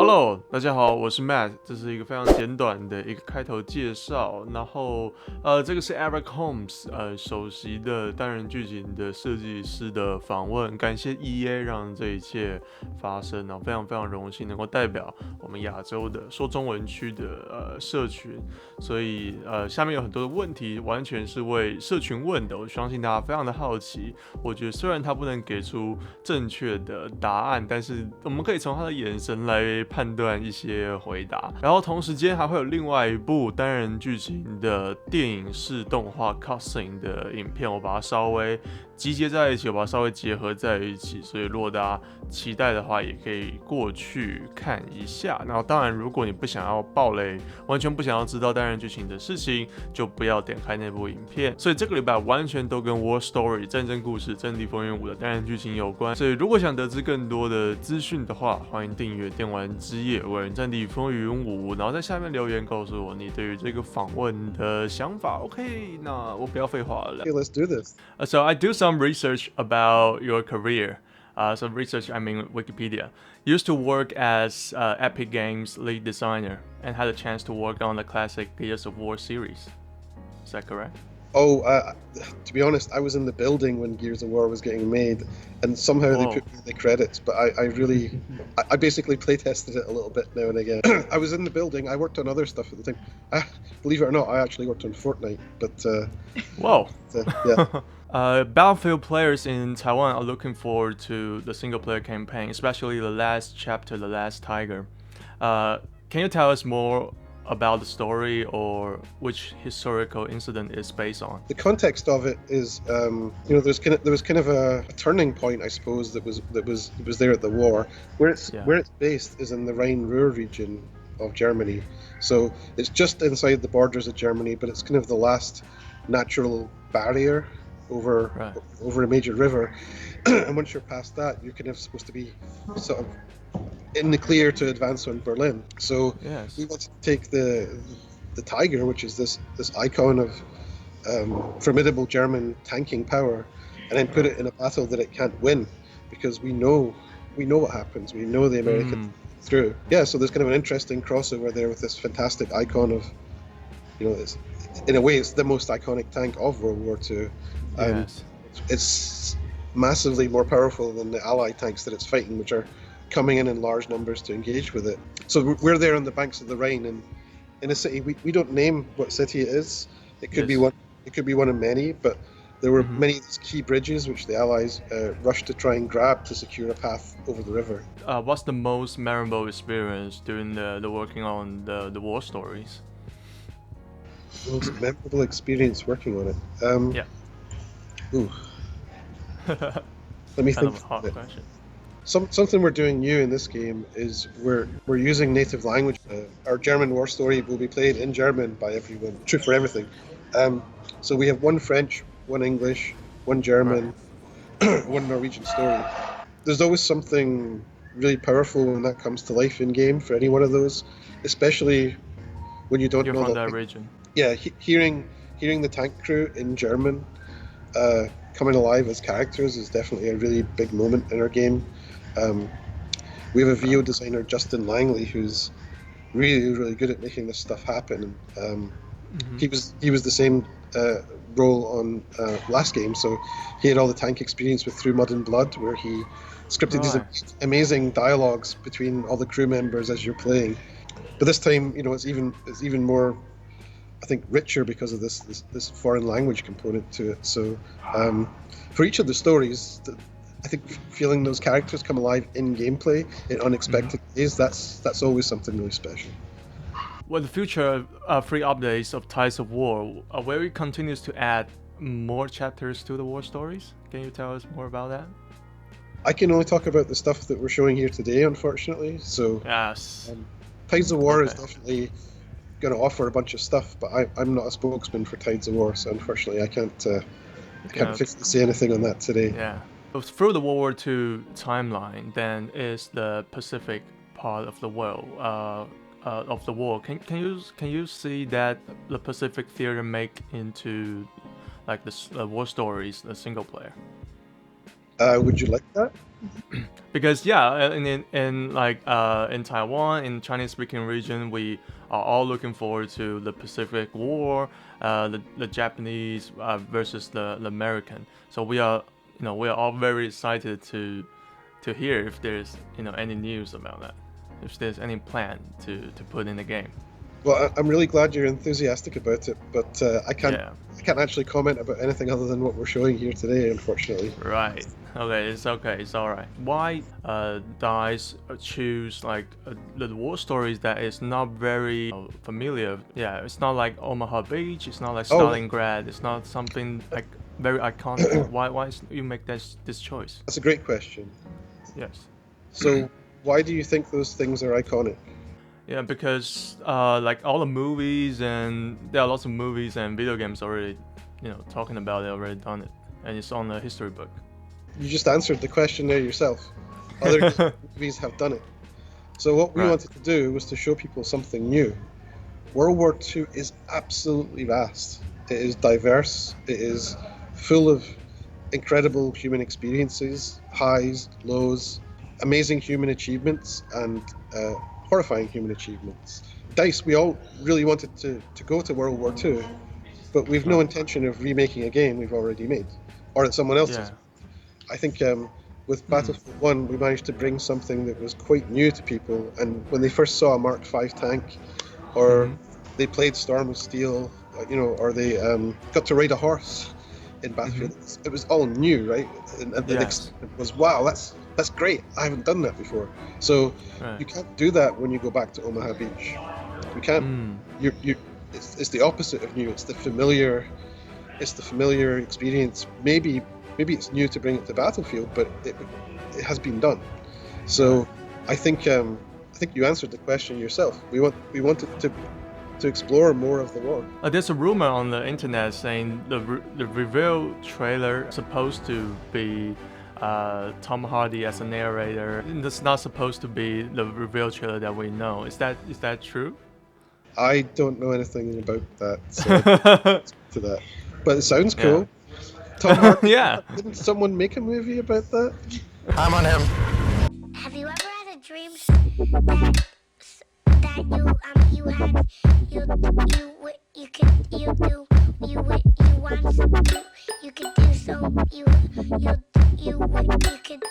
Hello，大家好，我是 Matt，这是一个非常简短的一个开头介绍。然后，这个是 Eric Holmes，首席的单人剧情的设计师的访问。感谢 EA 让这一切发生，然后非常非常荣幸能够代表我们亚洲的说中文区的社群。所以下面有很多的问题，完全是为社群问的。我相信大家非常的好奇。我觉得虽然他不能给出正确的答案，但是我们可以从他的眼神来判断一些回答。然后同时间还会有另外一部单人剧情的电影式动画 cutscene 的影片，我把它稍微集结在一起，我把它稍微结合在一起。所以如果大家期待的话，也可以过去看一下。然后当然，如果你不想要爆雷，完全不想要知道单人剧情的事情，就不要点开那部影片。所以这个礼拜完全都跟 War Story 战争故事、战地风云5的单人剧情有关。所以如果想得知更多的资讯的话，欢迎订阅电玩之夜为战地风云5，然后在下面留言告诉我你对于这个访问的想法。OK， 那我不要废话了。Okay, let's do this. So I do some research about your career. Some research, I mean Wikipedia. You used to work as Epic Games lead designer and had a chance to work on the classic Gears of War series. Is that correct? Oh, to be honest, I was in the building when Gears of War was getting made, and somehow they put me in the credits. But I basically playtested it a little bit now and again. I was in the building. I worked on other stuff at the time. Believe it or not, I actually worked on Fortnite. But whoa, yeah. Battlefield players in Taiwan are looking forward to the single-player campaign, especially the last chapter, The Last Tiger. Can you tell us more about the story or which historical incident it's based on? The context of it is, there was kind of a turning point, I suppose, that was there at the war. Where it's based is in the Rhine-Ruhr region of Germany. So it's just inside the borders of Germany, but it's kind of the last natural barrier over a major river. And once you're past that, you're kind of supposed to be sort of in the clear to advance on Berlin. So we wanted to take the Tiger, which is this icon of formidable German tanking power, and then put it in a battle that it can't win, because we know what happens. We know the Americans through. Yeah, so there's kind of an interesting crossover there with this fantastic icon of, in a way, it's the most iconic tank of World War II. It's massively more powerful than the Allied tanks that it's fighting, which are coming in large numbers to engage with it. So we're there on the banks of the Rhine, and in a city, we don't name what city it is. It could be one. It could be one of many, but there were many of these key bridges which the Allies rushed to try and grab to secure a path over the river. What's the most memorable experience during the working on the war stories? The most memorable experience working on it. Ooh. Let me think. Kind of a hard question. Something we're doing new in this game is we're using native language. Our German war story will be played in German by everyone. True for everything. So we have one French, one English, one German, one Norwegian story. There's always something really powerful when that comes to life in game for any one of those, especially when you don't know from that region. Yeah, hearing the tank crew in German coming alive as characters is definitely a really big moment in our game. We have a VO designer, Justin Langley, who's really, really good at making this stuff happen. He was the same role on last game, so he had all the tank experience with Through Mud and Blood, where he scripted these amazing dialogues between all the crew members as you're playing. But this time, it's even more, I think, richer because of this foreign language component to it. So for each of the stories, I think feeling those characters come alive in gameplay in unexpected ways, that's always something really special. Well, the future free updates of Tides of War, where it continues to add more chapters to the war stories. Can you tell us more about that? I can only talk about the stuff that we're showing here today, unfortunately. So Tides of War is definitely going to offer a bunch of stuff, but I'm not a spokesman for Tides of War, so unfortunately I can't officially say anything on that today. Yeah. Through the World War II timeline, then is the Pacific part of the world of the war. Can you see that the Pacific theater make into like the war stories, the single player? Would you like that? Because yeah, in like in Taiwan, in Chinese speaking region, we are all looking forward to the Pacific War, the Japanese versus the American. So we are all very excited to hear if there's any news about that, if there's any plan to put in the game. Well, I'm really glad you're enthusiastic about it, but I can't actually comment about anything other than what we're showing here today, unfortunately. Right. Okay. It's all right. Why DICE choose like the war stories that is not very familiar? Yeah, it's not like Omaha Beach. It's not like Stalingrad. It's not something like very iconic. Why you make this choice? That's a great question. Yes. So why do you think those things are iconic? Yeah, because like all the movies, and there are lots of movies and video games already, talking about it, already done it, and it's on the history book. You just answered the question there yourself. Other movies have done it. So what we wanted to do was to show people something new. World War II is absolutely vast. It is diverse. It is full of incredible human experiences, highs, lows, amazing human achievements, and horrifying human achievements. DICE, we all really wanted to go to World War II, but we've no intention of remaking a game we've already made, or that someone else has. I think with Battlefield 1, we managed to bring something that was quite new to people, and when they first saw a Mark V tank, or they played Storm of Steel, or they got to ride a horse in Battlefield, it was all new, right? And the excitement was, wow, that's great. I haven't done that before. So you can't do that when you go back to Omaha Beach. You can't. It's the opposite of new. It's the familiar experience. Maybe it's new to bring it to Battlefield, but it has been done. So I think you answered the question yourself. We wanted to explore more of the war. There's a rumor on the internet saying the reveal trailer is supposed to be Tom Hardy as a narrator. It's not supposed to be the reveal trailer that we know. Is that true? I don't know anything about that, so to that. But it sounds cool. Tom Hardy, didn't someone make a movie about that? I'm on him. Have you ever had a dream that you could do so you could